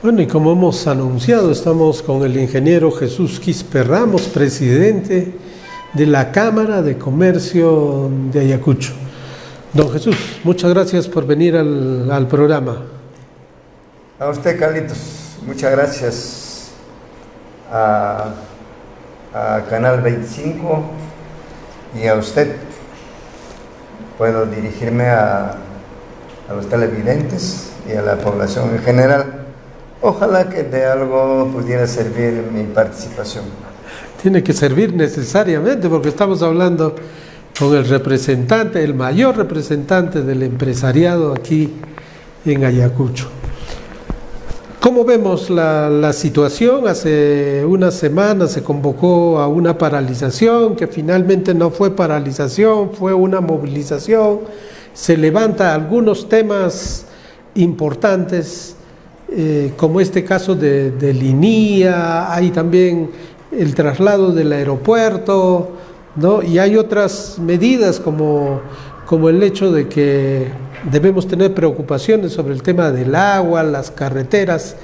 Bueno, y como hemos anunciado, estamos con el ingeniero Jesús Quispe Ramos, presidente de la Cámara de Comercio de Ayacucho. Don Jesús, muchas gracias por venir al programa. A usted, Carlitos, muchas gracias a Canal 25 y a usted. Puedo dirigirme a los televidentes y a la población en general. Ojalá que de algo pudiera servir mi participación. Tiene que servir necesariamente porque estamos hablando con el representante, el mayor representante del empresariado aquí en Ayacucho. ¿Cómo vemos la situación? Hace unas semanas se convocó a una paralización que finalmente no fue paralización, fue una movilización. Se levantan algunos temas importantes, como este caso del INIA, hay también el traslado del aeropuerto, ¿no? Y hay otras medidas como el hecho de que debemos tener preocupaciones sobre el tema del agua, las carreteras.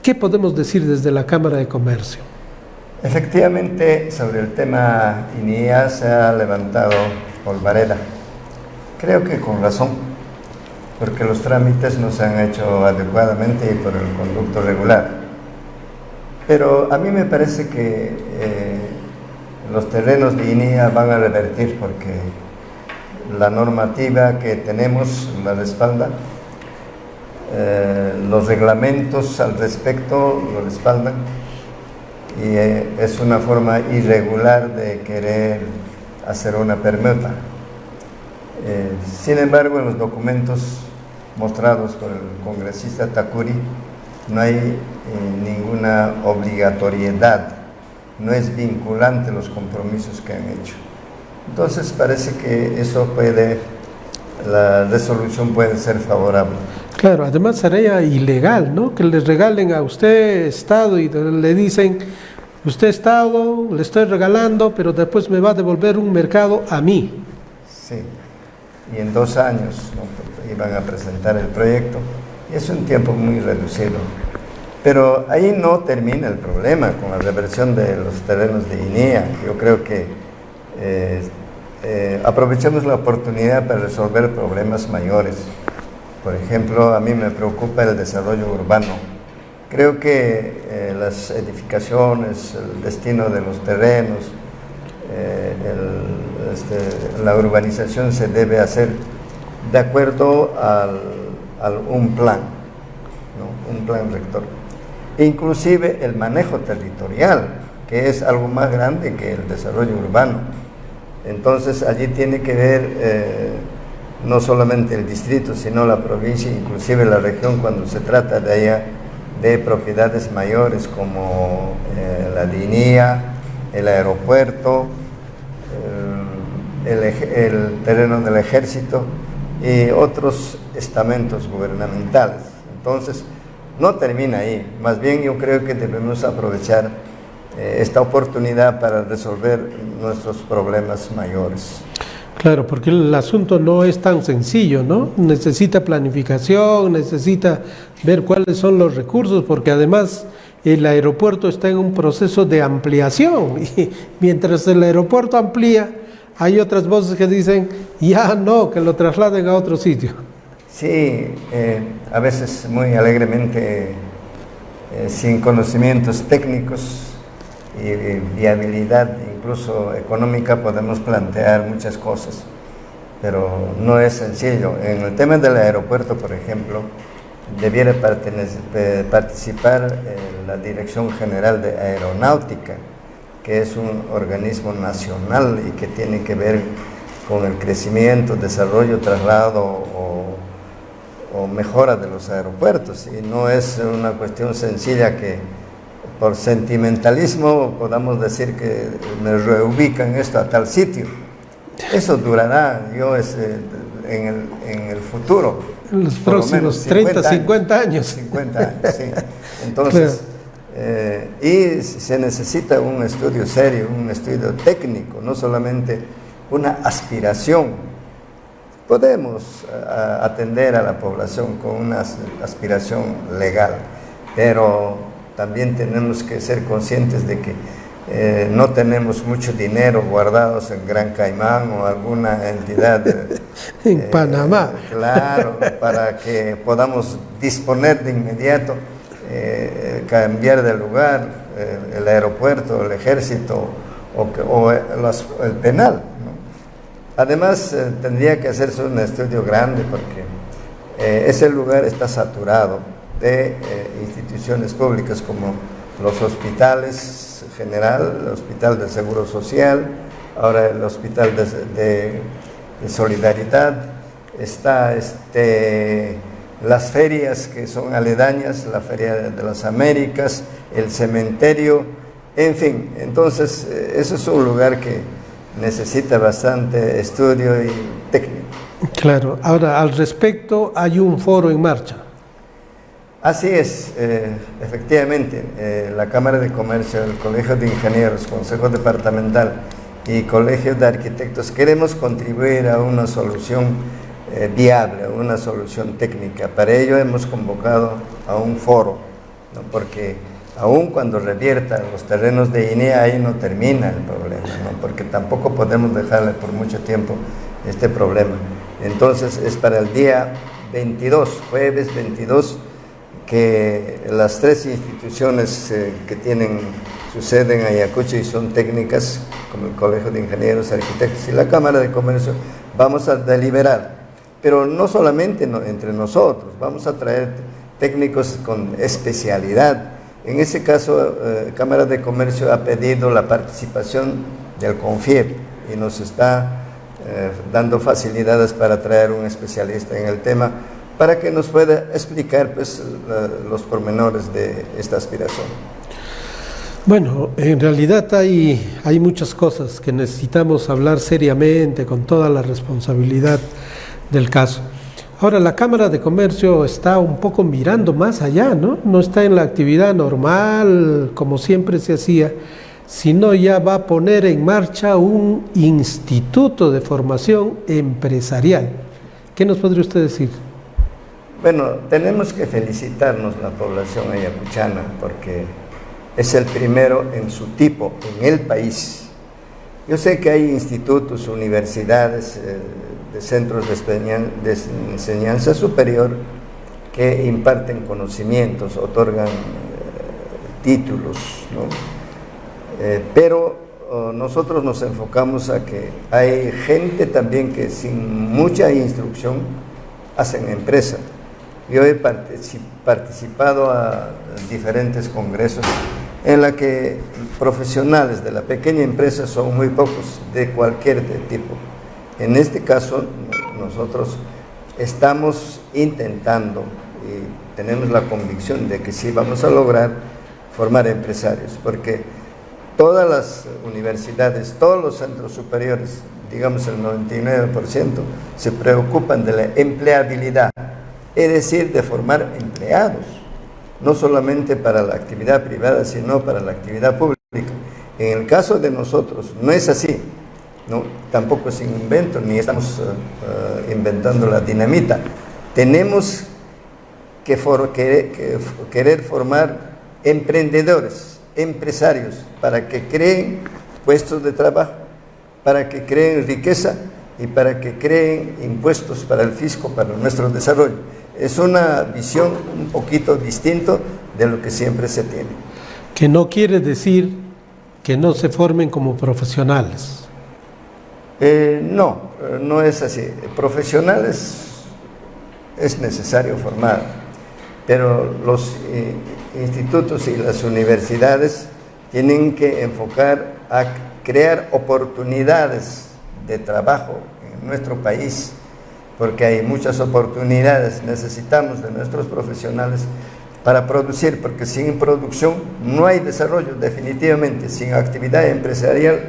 ¿Qué podemos decir desde la Cámara de Comercio? Efectivamente, sobre el tema INIA se ha levantado polvareda. Creo que con razón, porque los trámites no se han hecho adecuadamente y por el conducto regular. Pero a mí me parece que los terrenos de INIA van a revertir porque la normativa que tenemos la respalda, los reglamentos al respecto lo respaldan y es una forma irregular de querer hacer una permuta. Sin embargo, en los documentos mostrados por el congresista Tacuri no hay ninguna obligatoriedad, no es vinculante los compromisos que han hecho. Entonces parece que la resolución puede ser favorable. Claro, además sería ilegal, ¿no? Que les regalen a usted Estado y le dicen, usted Estado, le estoy regalando, pero después me va a devolver un mercado a mí. Sí, y en 2 años, ¿no? Iban a presentar el proyecto, y es un tiempo muy reducido. Pero ahí no termina el problema con la reversión de los terrenos de INIA. Yo creo que aprovechemos la oportunidad para resolver problemas mayores. Por ejemplo, a mí me preocupa el desarrollo urbano. Creo que las edificaciones, el destino de los terrenos, la urbanización se debe hacer de acuerdo a un plan, ¿no? Un plan rector. Inclusive el manejo territorial, que es algo más grande que el desarrollo urbano. Entonces allí tiene que ver no solamente el distrito, sino la provincia, inclusive la región, cuando se trata de allá de propiedades mayores como la línea, el aeropuerto, el terreno del ejército y otros estamentos gubernamentales. Entonces, no termina ahí, más bien yo creo que debemos aprovechar esta oportunidad para resolver nuestros problemas mayores. Claro, porque el asunto no es tan sencillo, ¿no? Necesita planificación, necesita ver cuáles son los recursos, porque además el aeropuerto está en un proceso de ampliación y mientras el aeropuerto amplía, hay otras voces que dicen, ya no, que lo trasladen a otro sitio. Sí, a veces muy alegremente, sin conocimientos técnicos y viabilidad incluso económica, podemos plantear muchas cosas, pero no es sencillo. En el tema del aeropuerto, por ejemplo, debiera participar la Dirección General de Aeronáutica, que es un organismo nacional y que tiene que ver con el crecimiento, desarrollo, traslado o mejora de los aeropuertos. Y no es una cuestión sencilla que por sentimentalismo podamos decir que me reubican esto a tal sitio. Eso durará, en el futuro. En los próximos 30, 50 años. 50 años, sí. Entonces, y se necesita un estudio serio, un estudio técnico, no solamente una aspiración. Podemos atender a la población con una aspiración legal, pero también tenemos que ser conscientes de que no tenemos mucho dinero guardados en Gran Caimán o alguna entidad en Panamá. Claro, para que podamos disponer de inmediato, cambiar de lugar, el aeropuerto, el ejército o el penal, ¿no? Además, tendría que hacerse un estudio grande porque ese lugar está saturado de instituciones públicas como los hospitales general, el Hospital del Seguro Social, ahora el Hospital de Solidaridad, está las ferias que son aledañas, la Feria de las Américas, el cementerio, en fin. Entonces, eso es un lugar que necesita bastante estudio y técnico. Claro. Ahora, al respecto, hay un foro en marcha. Así es, efectivamente, la Cámara de Comercio, el Colegio de Ingenieros, Consejo Departamental y Colegio de Arquitectos queremos contribuir a una solución viable, a una solución técnica. Para ello hemos convocado a un foro, ¿no? Porque aun cuando revierta los terrenos de INEA, ahí no termina el problema, ¿no? Porque tampoco podemos dejarle por mucho tiempo este problema. Entonces es para el día 22, jueves 22, que las tres instituciones que tienen su sede en Ayacucho y son técnicas, como el Colegio de Ingenieros, Arquitectos y la Cámara de Comercio, vamos a deliberar, pero no solamente entre nosotros, vamos a traer técnicos con especialidad. En ese caso, Cámara de Comercio ha pedido la participación del CONFIEP y nos está dando facilidades para traer un especialista en el tema, para que nos pueda explicar pues, los pormenores de esta aspiración. Bueno, en realidad hay muchas cosas que necesitamos hablar seriamente, con toda la responsabilidad del caso. Ahora, la Cámara de Comercio está un poco mirando más allá, ¿no? No está en la actividad normal, como siempre se hacía, sino ya va a poner en marcha un instituto de formación empresarial. ¿Qué nos podría usted decir? Bueno, tenemos que felicitarnos la población ayacuchana porque es el primero en su tipo en el país. Yo sé que hay institutos, universidades, de centros de enseñanza superior que imparten conocimientos, otorgan títulos, ¿no? Pero nosotros nos enfocamos a que hay gente también que sin mucha instrucción hacen empresa. Yo he participado a diferentes congresos en la que profesionales de la pequeña empresa son muy pocos, de cualquier tipo. En este caso, nosotros estamos intentando y tenemos la convicción de que sí vamos a lograr formar empresarios, porque todas las universidades, todos los centros superiores, digamos el 99%, se preocupan de la empleabilidad, es decir, de formar empleados, no solamente para la actividad privada, sino para la actividad pública. En el caso de nosotros, no es así, ¿no? Tampoco es un invento, ni estamos inventando la dinamita. Tenemos que querer formar emprendedores, empresarios, para que creen puestos de trabajo, para que creen riqueza y para que creen impuestos para el fisco, para nuestro desarrollo. Es una visión un poquito distinta de lo que siempre se tiene. Que no quiere decir que no se formen como profesionales. No es así. Profesionales es necesario formar, pero los institutos y las universidades tienen que enfocar a crear oportunidades de trabajo en nuestro país, porque hay muchas oportunidades. Necesitamos de nuestros profesionales para producir, porque sin producción no hay desarrollo, definitivamente. Sin actividad empresarial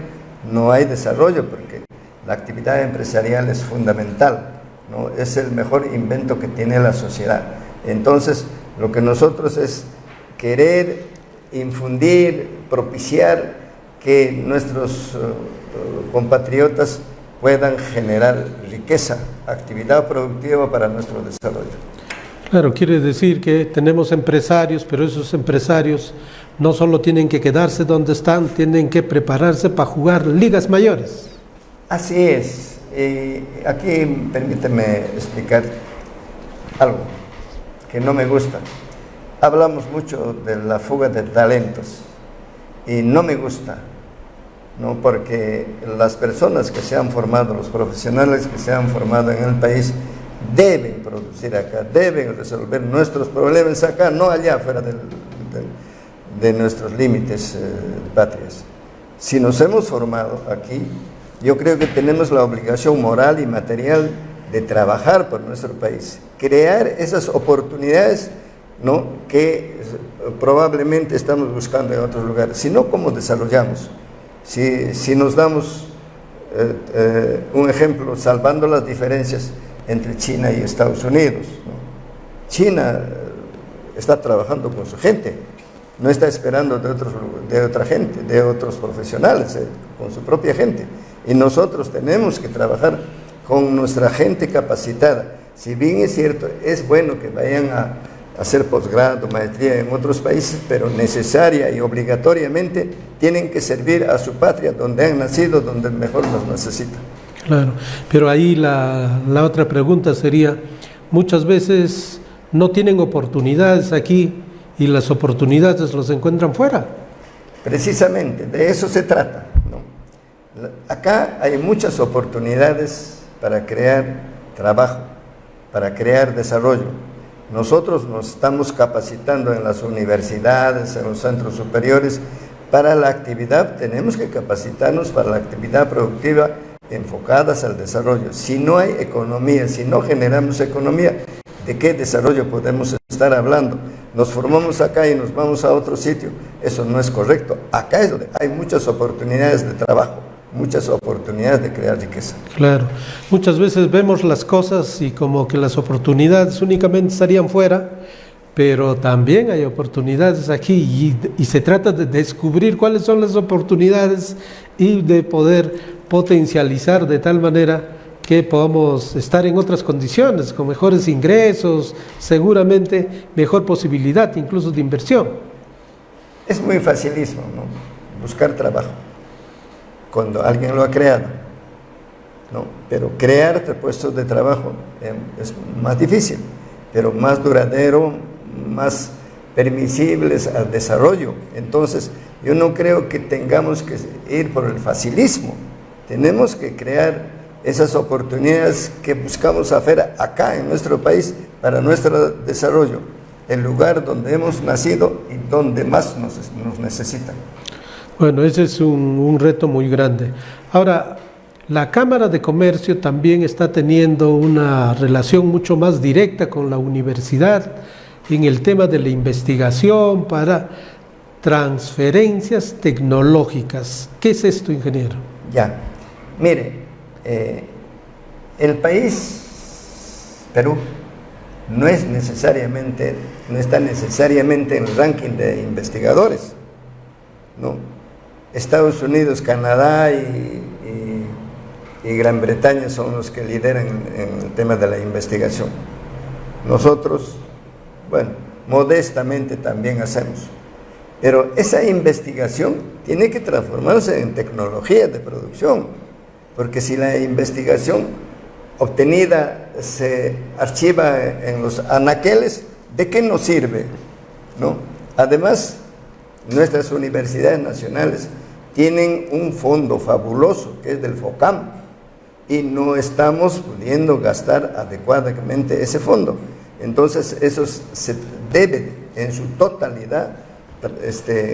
no hay desarrollo, porque la actividad empresarial es fundamental, ¿no? Es el mejor invento que tiene la sociedad. Entonces, lo que nosotros es querer infundir, propiciar que nuestros compatriotas puedan generar riqueza, actividad productiva para nuestro desarrollo. Claro, quiere decir que tenemos empresarios, pero esos empresarios no solo tienen que quedarse donde están, tienen que prepararse para jugar ligas mayores. Así es. Aquí permíteme explicar algo que no me gusta. Hablamos mucho de la fuga de talentos y no me gusta, ¿no? Porque las personas que se han formado, los profesionales que se han formado en el país, deben producir acá, deben resolver nuestros problemas acá, no allá fuera de nuestros límites patrios. Si nos hemos formado aquí, yo creo que tenemos la obligación moral y material de trabajar por nuestro país, crear esas oportunidades, ¿no?, que probablemente estamos buscando en otros lugares. Si no, ¿cómo desarrollamos? Si nos damos un ejemplo, salvando las diferencias entre China y Estados Unidos, ¿no? China está trabajando con su gente, no está esperando de otra gente, de otros profesionales, con su propia gente. Y nosotros tenemos que trabajar con nuestra gente capacitada. Si bien es cierto, es bueno que vayan a hacer posgrado, maestría en otros países, pero necesaria y obligatoriamente tienen que servir a su patria, donde han nacido, donde mejor nos necesitan. Claro, pero ahí la otra pregunta sería, muchas veces no tienen oportunidades aquí y las oportunidades los encuentran fuera. Precisamente, de eso se trata, ¿no? Acá hay muchas oportunidades para crear trabajo, para crear desarrollo. Nosotros nos estamos capacitando en las universidades, en los centros superiores, para la actividad, tenemos que capacitarnos para la actividad productiva enfocadas al desarrollo. Si no hay economía, si no generamos economía, ¿de qué desarrollo podemos estar hablando? Nos formamos acá y nos vamos a otro sitio, eso no es correcto. Acá es donde hay muchas oportunidades de trabajo, muchas oportunidades de crear riqueza. Claro, muchas veces vemos las cosas y como que las oportunidades únicamente estarían fuera, pero también hay oportunidades aquí y se trata de descubrir cuáles son las oportunidades y de poder potencializar de tal manera que podamos estar en otras condiciones, con mejores ingresos, seguramente mejor posibilidad incluso de inversión. Es muy facilismo, ¿no?, buscar trabajo cuando alguien lo ha creado, ¿no? Pero crear puestos de trabajo es más difícil, pero más duradero, más permisibles al desarrollo. Entonces, yo no creo que tengamos que ir por el facilismo. Tenemos que crear esas oportunidades que buscamos hacer acá en nuestro país para nuestro desarrollo, el lugar donde hemos nacido y donde más nos necesitan. Bueno, ese es un reto muy grande. Ahora, la Cámara de Comercio también está teniendo una relación mucho más directa con la universidad en el tema de la investigación para transferencias tecnológicas. ¿Qué es esto, ingeniero? Ya, mire, el país, Perú, no está necesariamente en el ranking de investigadores, ¿no? Estados Unidos, Canadá y Gran Bretaña son los que lideran en el tema de la investigación. Nosotros, bueno, modestamente también hacemos, pero esa investigación tiene que transformarse en tecnología de producción, porque si la investigación obtenida se archiva en los anaqueles, ¿de qué nos sirve?, ¿no? Además, nuestras universidades nacionales tienen un fondo fabuloso que es del FOCAM y no estamos pudiendo gastar adecuadamente ese fondo. Entonces, eso se debe en su totalidad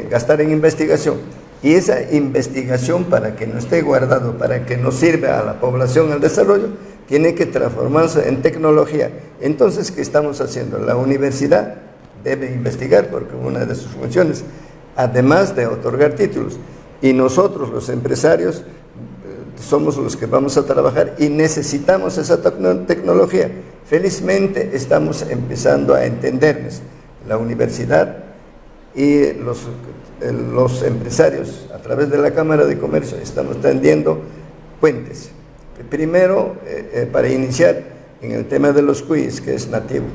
gastar en investigación. Y esa investigación, para que no esté guardado, para que nos sirva a la población, al desarrollo, tiene que transformarse en tecnología. Entonces, ¿qué estamos haciendo? La universidad debe investigar, porque una de sus funciones, además de otorgar títulos, y nosotros los empresarios somos los que vamos a trabajar y necesitamos esa tecnología. Felizmente estamos empezando a entendernos, la universidad y los empresarios, a través de la Cámara de Comercio, estamos tendiendo puentes. Primero, para iniciar en el tema de los cuis, que es nativo.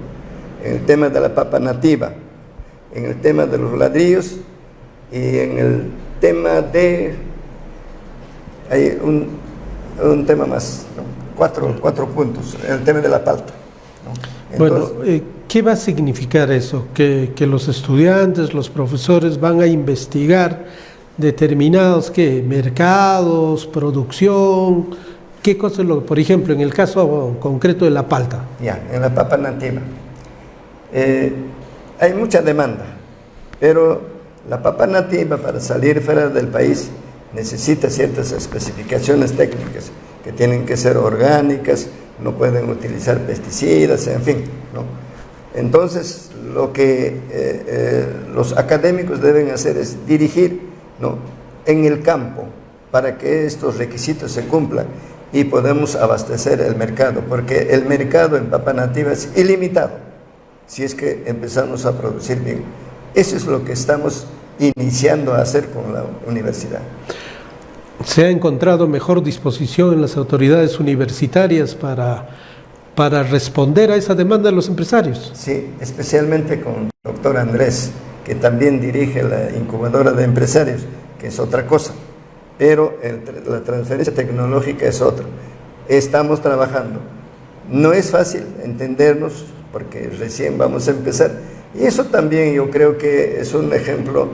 en el tema de la papa nativa, en el tema de los ladrillos y en el tema de... hay un tema más, ¿no? Cuatro puntos, en el tema de la palta, ¿no? Entonces, bueno, ¿qué va a significar eso? Que los estudiantes, los profesores van a investigar determinados mercados, producción, qué cosas, por ejemplo, en el caso concreto de la palta. Ya, en la papa nativa. Hay mucha demanda, pero la papa nativa para salir fuera del país necesita ciertas especificaciones técnicas que tienen que ser orgánicas, no pueden utilizar pesticidas, en fin, ¿no? Entonces, lo que los académicos deben hacer es dirigir, ¿no?, en el campo para que estos requisitos se cumplan y podemos abastecer el mercado, porque el mercado en papa nativa es ilimitado si es que empezamos a producir bien. Eso es lo que estamos iniciando a hacer con la universidad. ¿Se ha encontrado mejor disposición en las autoridades universitarias para responder a esa demanda de los empresarios? Sí, especialmente con el doctor Andrés, que también dirige la incubadora de empresarios, que es otra cosa, pero la transferencia tecnológica es otra. Estamos trabajando. No es fácil entendernos porque recién vamos a empezar, y eso también yo creo que es un ejemplo,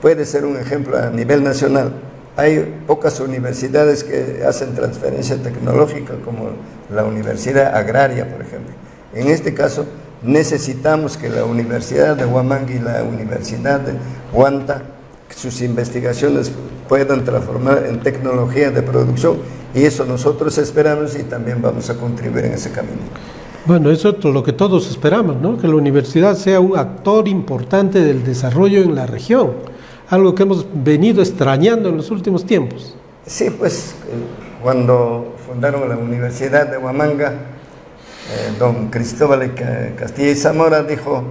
puede ser un ejemplo a nivel nacional. Hay pocas universidades que hacen transferencia tecnológica, como la Universidad Agraria, por ejemplo. En este caso, necesitamos que la Universidad de Huamanga y la Universidad de Huanta, sus investigaciones puedan transformar en tecnología de producción, y eso nosotros esperamos y también vamos a contribuir en ese camino. Bueno, eso es lo que todos esperamos, ¿no? Que la universidad sea un actor importante del desarrollo en la región, algo que hemos venido extrañando en los últimos tiempos. Sí, pues cuando fundaron la Universidad de Huamanga, don Cristóbal Castilla y Zamora dijo: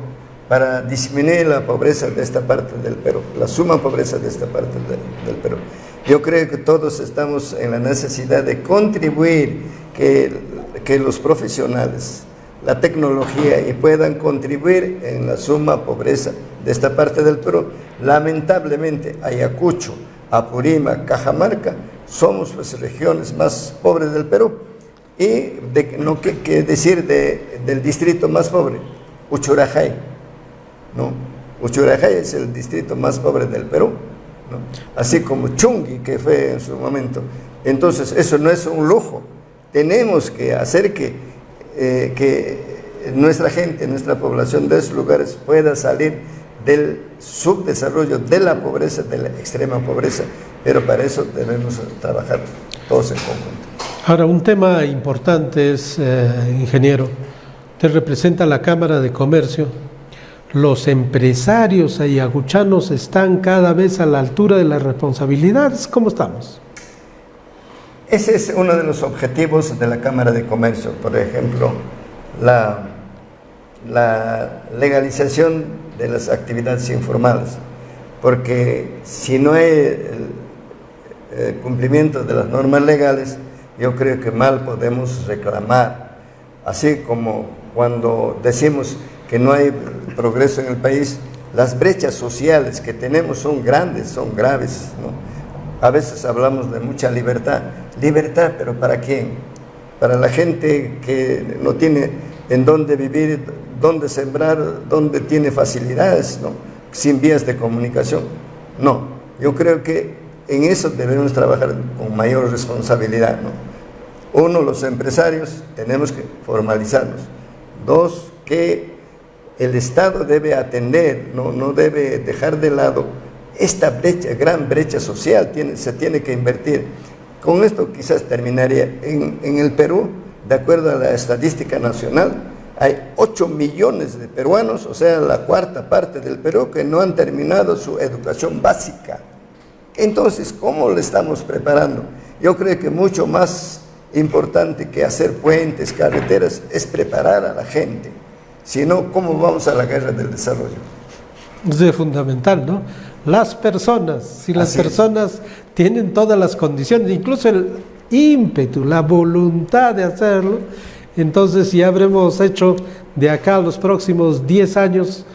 para disminuir la pobreza de esta parte del Perú, la suma pobreza de esta parte del Perú. Yo creo que todos estamos en la necesidad de contribuir, que los profesionales, la tecnología, y puedan contribuir en la suma pobreza de esta parte del Perú. Lamentablemente, Ayacucho, Apurímac, Cajamarca, somos las regiones más pobres del Perú. Y no que decir del distrito más pobre, Uchurajay, ¿no? Uchurajay es el distrito más pobre del Perú, ¿no? Así como Chungui, que fue en su momento. Entonces, eso no es un lujo. Tenemos que hacer que nuestra gente, nuestra población de esos lugares pueda salir del subdesarrollo, de la pobreza, de la extrema pobreza, pero para eso debemos trabajar todos en conjunto. Ahora, un tema importante es, ingeniero, usted representa la Cámara de Comercio. Los empresarios ayacuchanos están cada vez a la altura de las responsabilidades. ¿Cómo estamos? Ese es uno de los objetivos de la Cámara de Comercio. Por ejemplo, la legalización de las actividades informales, porque si no hay el cumplimiento de las normas legales, yo creo que mal podemos reclamar. Así como cuando decimos que no hay progreso en el país, las brechas sociales que tenemos son grandes, son graves, ¿no? A veces hablamos de mucha libertad, pero ¿para quién? Para la gente que no tiene en dónde vivir, dónde sembrar, dónde tiene facilidades, ¿no?, sin vías de comunicación. No, yo creo que en eso debemos trabajar con mayor responsabilidad, ¿no? Uno, los empresarios tenemos que formalizarnos. Dos, que el Estado debe atender, no debe dejar de lado esta brecha, gran brecha social, se tiene que invertir. Con esto quizás terminaría. En el Perú, de acuerdo a la estadística nacional, hay 8 millones de peruanos, o sea, la cuarta parte del Perú, que no han terminado su educación básica. Entonces, ¿cómo le estamos preparando? Yo creo que mucho más importante que hacer puentes, carreteras, es preparar a la gente. Si no, ¿cómo vamos a la guerra del desarrollo? Es fundamental, ¿no? Las personas, si las personas tienen todas las condiciones, incluso el ímpetu, la voluntad de hacerlo, entonces ya habremos hecho de acá a los próximos 10 años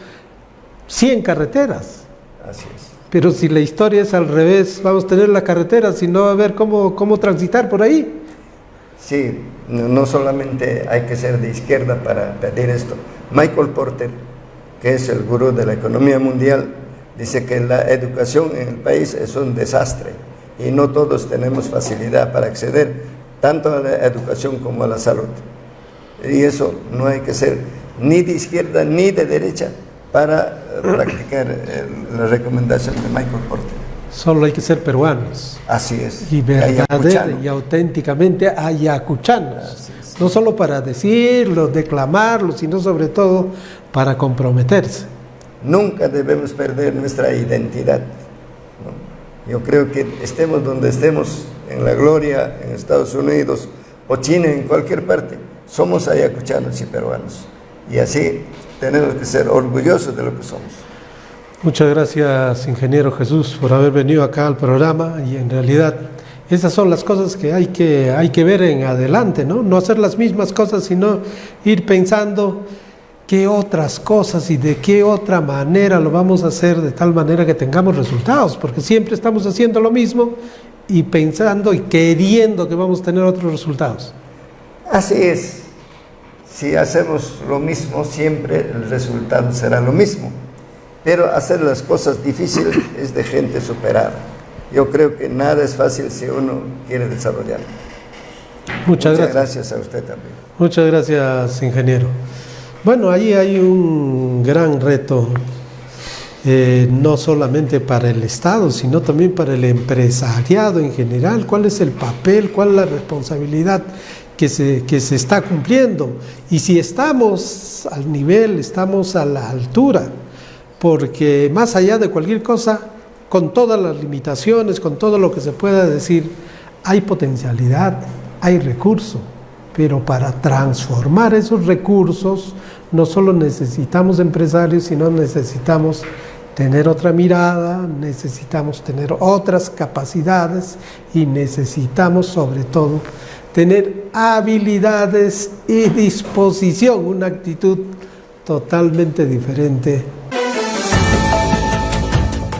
100 carreteras. Así es. Pero si la historia es al revés, vamos a tener la carretera, si no va a ver cómo transitar por ahí. Sí, no solamente hay que ser de izquierda para pedir esto. Michael Porter, que es el gurú de la economía mundial, dice que la educación en el país es un desastre y no todos tenemos facilidad para acceder tanto a la educación como a la salud. Y eso no hay que ser ni de izquierda ni de derecha para practicar la recomendación de Michael Porter. Solo hay que ser peruanos. Así es. Y verdadera y auténticamente ayacuchanos. No solo para decirlo, declamarlo, sino sobre todo para comprometerse. Nunca debemos perder nuestra identidad, ¿no? Yo creo que estemos donde estemos, en la gloria, en Estados Unidos o China, en cualquier parte, somos ayacuchanos y peruanos. Y así tenemos que ser orgullosos de lo que somos. Muchas gracias, ingeniero Jesús, por haber venido acá al programa, y en realidad esas son las cosas que hay que ver en adelante, ¿no? No hacer las mismas cosas, sino ir pensando qué otras cosas y de qué otra manera lo vamos a hacer de tal manera que tengamos resultados, porque siempre estamos haciendo lo mismo y pensando y queriendo que vamos a tener otros resultados. Así es. Si hacemos lo mismo, siempre el resultado será lo mismo. Pero hacer las cosas difíciles es de gente superada. Yo creo que nada es fácil si uno quiere desarrollarlo. Muchas gracias a usted también. Muchas gracias, ingeniero. Bueno, ahí hay un gran reto, no solamente para el Estado, sino también para el empresariado en general. ¿Cuál es el papel, cuál es la responsabilidad que se está cumpliendo? Y si estamos al nivel, estamos a la altura, porque más allá de cualquier cosa, con todas las limitaciones, con todo lo que se pueda decir, hay potencialidad, hay recurso, pero para transformar esos recursos no solo necesitamos empresarios, sino necesitamos tener otra mirada, necesitamos tener otras capacidades y necesitamos sobre todo tener habilidades y disposición, una actitud totalmente diferente